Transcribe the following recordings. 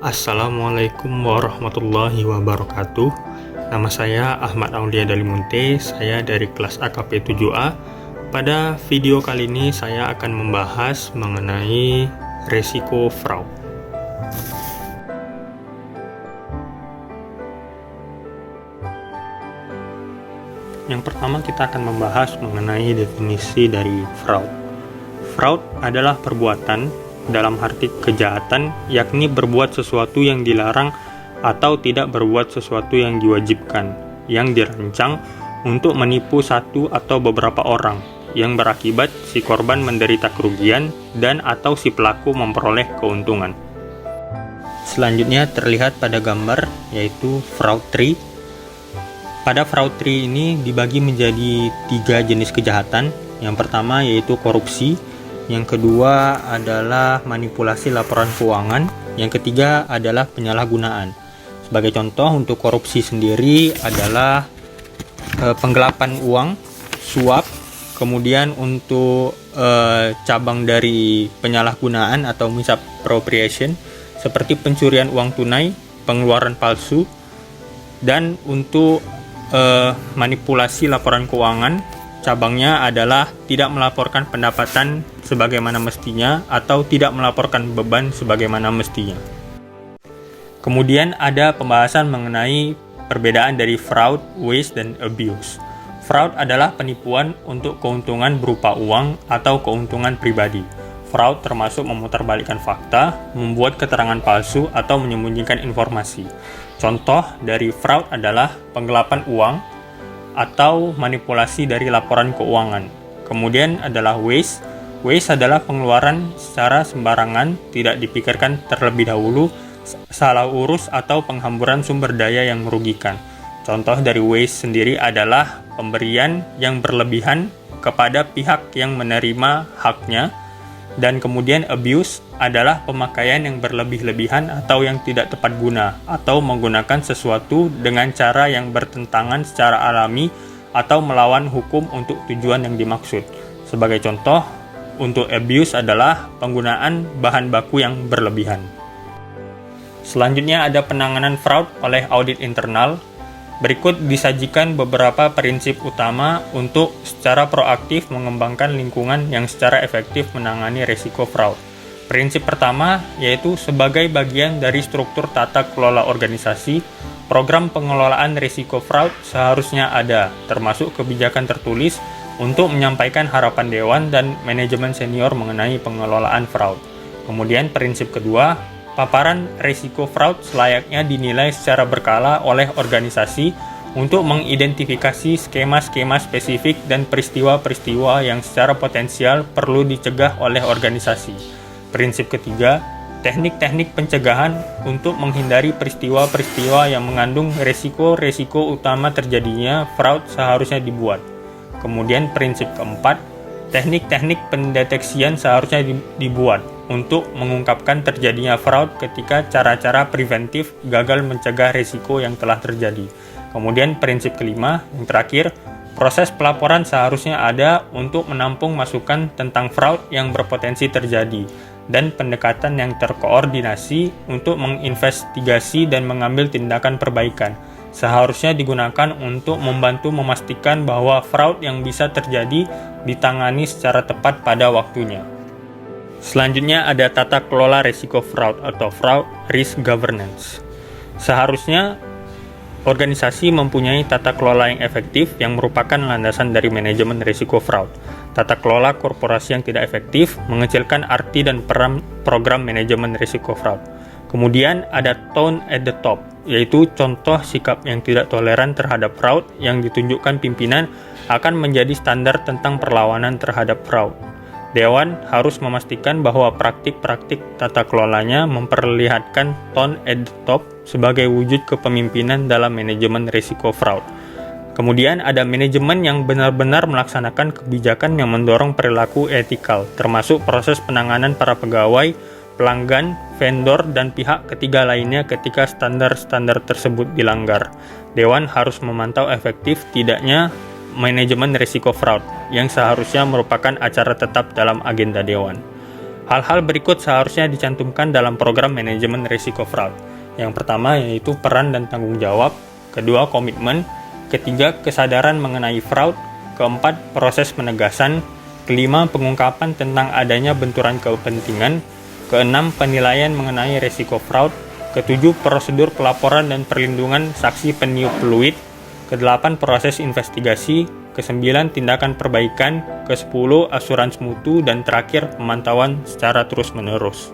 Assalamualaikum warahmatullahi wabarakatuh. Nama saya Ahmad Aulia Dalimunte, saya dari kelas AKP 7A. Pada video kali ini saya akan membahas mengenai resiko fraud. Yang pertama kita akan membahas mengenai definisi dari fraud. Fraud adalah perbuatan dalam arti kejahatan, yakni berbuat sesuatu yang dilarang atau tidak berbuat sesuatu yang diwajibkan, yang dirancang untuk menipu satu atau beberapa orang, yang berakibat si korban menderita kerugian dan atau si pelaku memperoleh keuntungan. Selanjutnya terlihat pada gambar, yaitu fraud tree. Pada fraud tree ini dibagi menjadi 3 jenis kejahatan. Yang pertama yaitu korupsi, yang kedua adalah manipulasi laporan keuangan, yang ketiga adalah penyalahgunaan. Sebagai contoh, untuk korupsi sendiri adalah penggelapan uang, suap, kemudian untuk cabang dari penyalahgunaan atau misappropriation seperti pencurian uang tunai, pengeluaran palsu, dan untuk manipulasi laporan keuangan, cabangnya adalah tidak melaporkan pendapatan sebagaimana mestinya atau tidak melaporkan beban sebagaimana mestinya. Kemudian ada pembahasan mengenai perbedaan dari fraud, waste, dan abuse. Fraud adalah penipuan untuk keuntungan berupa uang atau keuntungan pribadi. Fraud termasuk memutarbalikkan fakta, membuat keterangan palsu, atau menyembunyikan informasi. Contoh dari fraud adalah penggelapan uang atau manipulasi dari laporan keuangan. Kemudian adalah waste. Waste adalah pengeluaran secara sembarangan, tidak dipikirkan terlebih dahulu, salah urus, atau penghamburan sumber daya yang merugikan. Contoh dari waste sendiri adalah pemberian yang berlebihan kepada pihak yang menerima haknya. Dan kemudian abuse adalah pemakaian yang berlebih-lebihan atau yang tidak tepat guna, atau menggunakan sesuatu dengan cara yang bertentangan secara alami atau melawan hukum untuk tujuan yang dimaksud. Sebagai contoh, untuk abuse adalah penggunaan bahan baku yang berlebihan. Selanjutnya ada penanganan fraud oleh audit internal. Berikut disajikan beberapa prinsip utama untuk secara proaktif mengembangkan lingkungan yang secara efektif menangani risiko fraud. Prinsip pertama yaitu sebagai bagian dari struktur tata kelola organisasi, program pengelolaan risiko fraud seharusnya ada, termasuk kebijakan tertulis untuk menyampaikan harapan dewan dan manajemen senior mengenai pengelolaan fraud. Kemudian prinsip kedua, paparan risiko fraud selayaknya dinilai secara berkala oleh organisasi untuk mengidentifikasi skema-skema spesifik dan peristiwa-peristiwa yang secara potensial perlu dicegah oleh organisasi. Prinsip ketiga, teknik-teknik pencegahan untuk menghindari peristiwa-peristiwa yang mengandung resiko-resiko utama terjadinya fraud seharusnya dibuat. Kemudian prinsip keempat, teknik-teknik pendeteksian seharusnya dibuat untuk mengungkapkan terjadinya fraud ketika cara-cara preventif gagal mencegah risiko yang telah terjadi. Kemudian prinsip kelima, yang terakhir, proses pelaporan seharusnya ada untuk menampung masukan tentang fraud yang berpotensi terjadi dan pendekatan yang terkoordinasi untuk menginvestigasi dan mengambil tindakan perbaikan. Seharusnya digunakan untuk membantu memastikan bahwa fraud yang bisa terjadi ditangani secara tepat pada waktunya. Selanjutnya ada tata kelola risiko fraud atau fraud risk governance. Seharusnya organisasi mempunyai tata kelola yang efektif yang merupakan landasan dari manajemen risiko fraud. Tata kelola korporasi yang tidak efektif mengecilkan arti dan peran program manajemen risiko fraud. Kemudian ada tone at the top, yaitu contoh sikap yang tidak toleran terhadap fraud yang ditunjukkan pimpinan akan menjadi standar tentang perlawanan terhadap fraud. Dewan harus memastikan bahwa praktik-praktik tata kelolanya memperlihatkan tone at the top sebagai wujud kepemimpinan dalam manajemen risiko fraud. Kemudian ada manajemen yang benar-benar melaksanakan kebijakan yang mendorong perilaku etikal, termasuk proses penanganan para pegawai, pelanggan, vendor, dan pihak ketiga lainnya ketika standar-standar tersebut dilanggar. Dewan harus memantau efektif tidaknya manajemen risiko fraud yang seharusnya merupakan acara tetap dalam agenda Dewan. Hal-hal berikut seharusnya dicantumkan dalam program manajemen risiko fraud. Yang pertama yaitu peran dan tanggung jawab, kedua komitmen, ketiga kesadaran mengenai fraud, keempat proses penegasan, kelima pengungkapan tentang adanya benturan kepentingan, keenam penilaian mengenai risiko fraud, ketujuh prosedur pelaporan dan perlindungan saksi peniup fluid, kedelapan proses investigasi, kesembilan tindakan perbaikan, kesepuluh asuransi mutu, dan terakhir pemantauan secara terus-menerus.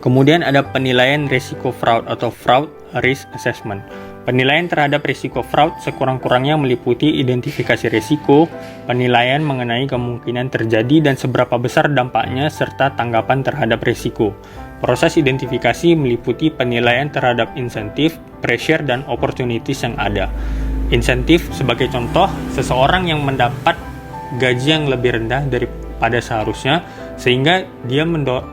Kemudian ada penilaian risiko fraud atau fraud risk assessment. Penilaian terhadap risiko fraud sekurang-kurangnya meliputi identifikasi risiko, penilaian mengenai kemungkinan terjadi dan seberapa besar dampaknya, serta tanggapan terhadap risiko. Proses identifikasi meliputi penilaian terhadap insentif, pressure, dan opportunities yang ada. Insentif sebagai contoh, seseorang yang mendapat gaji yang lebih rendah daripada seharusnya, sehingga dia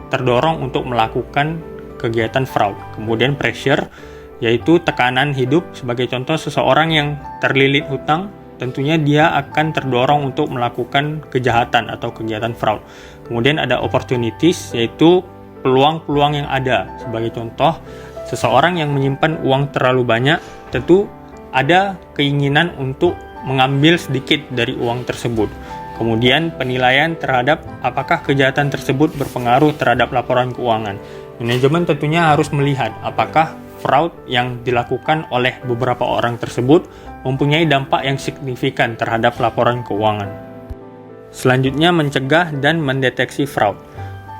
terdorong untuk melakukan kegiatan fraud. Kemudian pressure, yaitu tekanan hidup, sebagai contoh seseorang yang terlilit hutang, tentunya dia akan terdorong untuk melakukan kejahatan atau kegiatan fraud. Kemudian ada opportunities, yaitu peluang-peluang yang ada, sebagai contoh seseorang yang menyimpan uang terlalu banyak, tentu ada keinginan untuk mengambil sedikit dari uang tersebut. Kemudian penilaian terhadap apakah kejahatan tersebut berpengaruh terhadap laporan keuangan. Manajemen tentunya harus melihat apakah fraud yang dilakukan oleh beberapa orang tersebut mempunyai dampak yang signifikan terhadap laporan keuangan. Selanjutnya, mencegah dan mendeteksi fraud.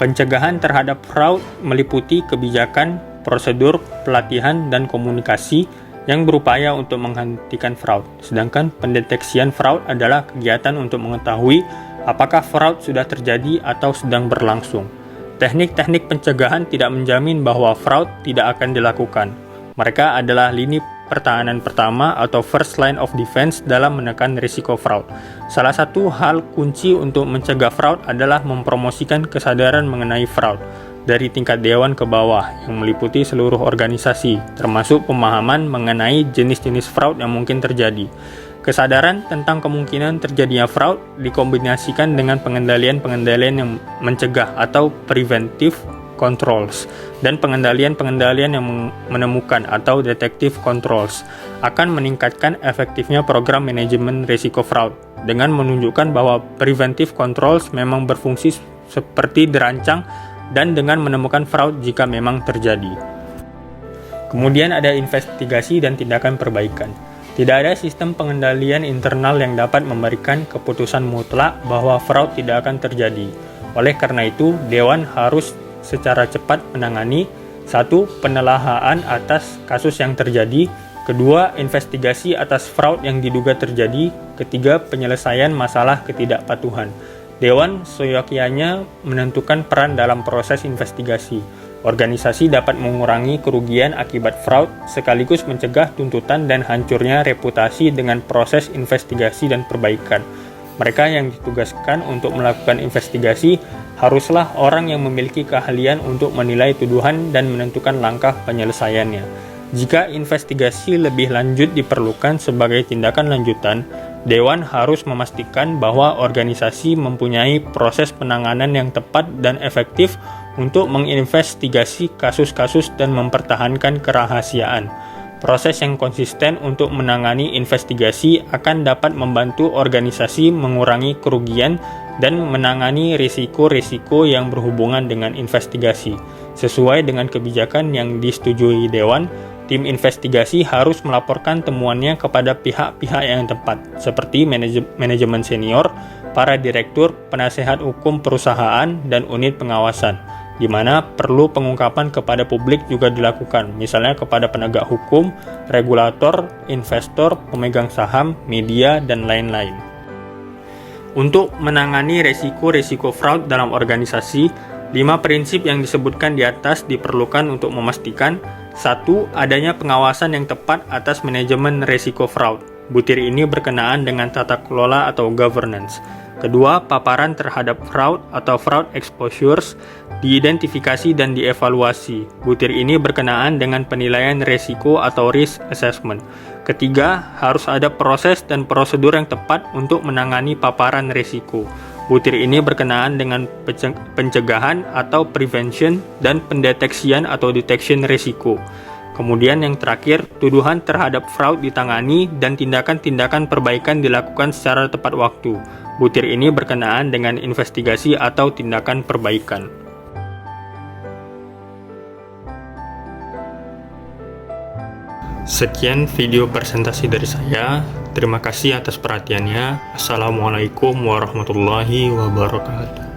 Pencegahan terhadap fraud meliputi kebijakan, prosedur, pelatihan, dan komunikasi yang berupaya untuk menghentikan fraud. Sedangkan pendeteksian fraud adalah kegiatan untuk mengetahui apakah fraud sudah terjadi atau sedang berlangsung. Teknik-teknik pencegahan tidak menjamin bahwa fraud tidak akan dilakukan. Mereka adalah lini pertahanan pertama atau first line of defense dalam menekan risiko fraud. Salah satu hal kunci untuk mencegah fraud adalah mempromosikan kesadaran mengenai fraud dari tingkat dewan ke bawah yang meliputi seluruh organisasi, termasuk pemahaman mengenai jenis-jenis fraud yang mungkin terjadi. Kesadaran tentang kemungkinan terjadinya fraud dikombinasikan dengan pengendalian-pengendalian yang mencegah atau preventive controls dan pengendalian-pengendalian yang menemukan atau detective controls akan meningkatkan efektifnya program manajemen risiko fraud dengan menunjukkan bahwa preventive controls memang berfungsi seperti dirancang dan dengan menemukan fraud jika memang terjadi. Kemudian ada investigasi dan tindakan perbaikan. Tidak ada sistem pengendalian internal yang dapat memberikan keputusan mutlak bahwa fraud tidak akan terjadi. Oleh karena itu, Dewan harus secara cepat menangani 1. Penelahaan atas kasus yang terjadi, 2. Investigasi atas fraud yang diduga terjadi, 3. Penyelesaian masalah ketidakpatuhan. Dewan seyogyanya menentukan peran dalam proses investigasi. Organisasi dapat mengurangi kerugian akibat fraud sekaligus mencegah tuntutan dan hancurnya reputasi dengan proses investigasi dan perbaikan. Mereka yang ditugaskan untuk melakukan investigasi haruslah orang yang memiliki keahlian untuk menilai tuduhan dan menentukan langkah penyelesaiannya. Jika investigasi lebih lanjut diperlukan sebagai tindakan lanjutan, Dewan harus memastikan bahwa organisasi mempunyai proses penanganan yang tepat dan efektif untuk menginvestigasi kasus-kasus dan mempertahankan kerahasiaan. Proses yang konsisten untuk menangani investigasi akan dapat membantu organisasi mengurangi kerugian dan menangani risiko-risiko yang berhubungan dengan investigasi. Sesuai dengan kebijakan yang disetujui Dewan, tim investigasi harus melaporkan temuannya kepada pihak-pihak yang tepat, seperti manajemen senior, para direktur, penasehat hukum perusahaan, dan unit pengawasan, di mana perlu pengungkapan kepada publik juga dilakukan, misalnya kepada penegak hukum, regulator, investor, pemegang saham, media, dan lain-lain. Untuk menangani risiko-risiko fraud dalam organisasi, 5 prinsip yang disebutkan di atas diperlukan untuk memastikan 1. Adanya pengawasan yang tepat atas manajemen risiko fraud. Butir ini berkenaan dengan tata kelola atau governance. Kedua, paparan terhadap fraud atau fraud exposures diidentifikasi dan dievaluasi. Butir ini berkenaan dengan penilaian resiko atau risk assessment. Ketiga, harus ada proses dan prosedur yang tepat untuk menangani paparan resiko. Butir ini berkenaan dengan pencegahan atau prevention dan pendeteksian atau detection resiko. Kemudian yang terakhir, tuduhan terhadap fraud ditangani dan tindakan-tindakan perbaikan dilakukan secara tepat waktu. Butir ini berkenaan dengan investigasi atau tindakan perbaikan. Sekian video presentasi dari saya. Terima kasih atas perhatiannya. Assalamualaikum warahmatullahi wabarakatuh.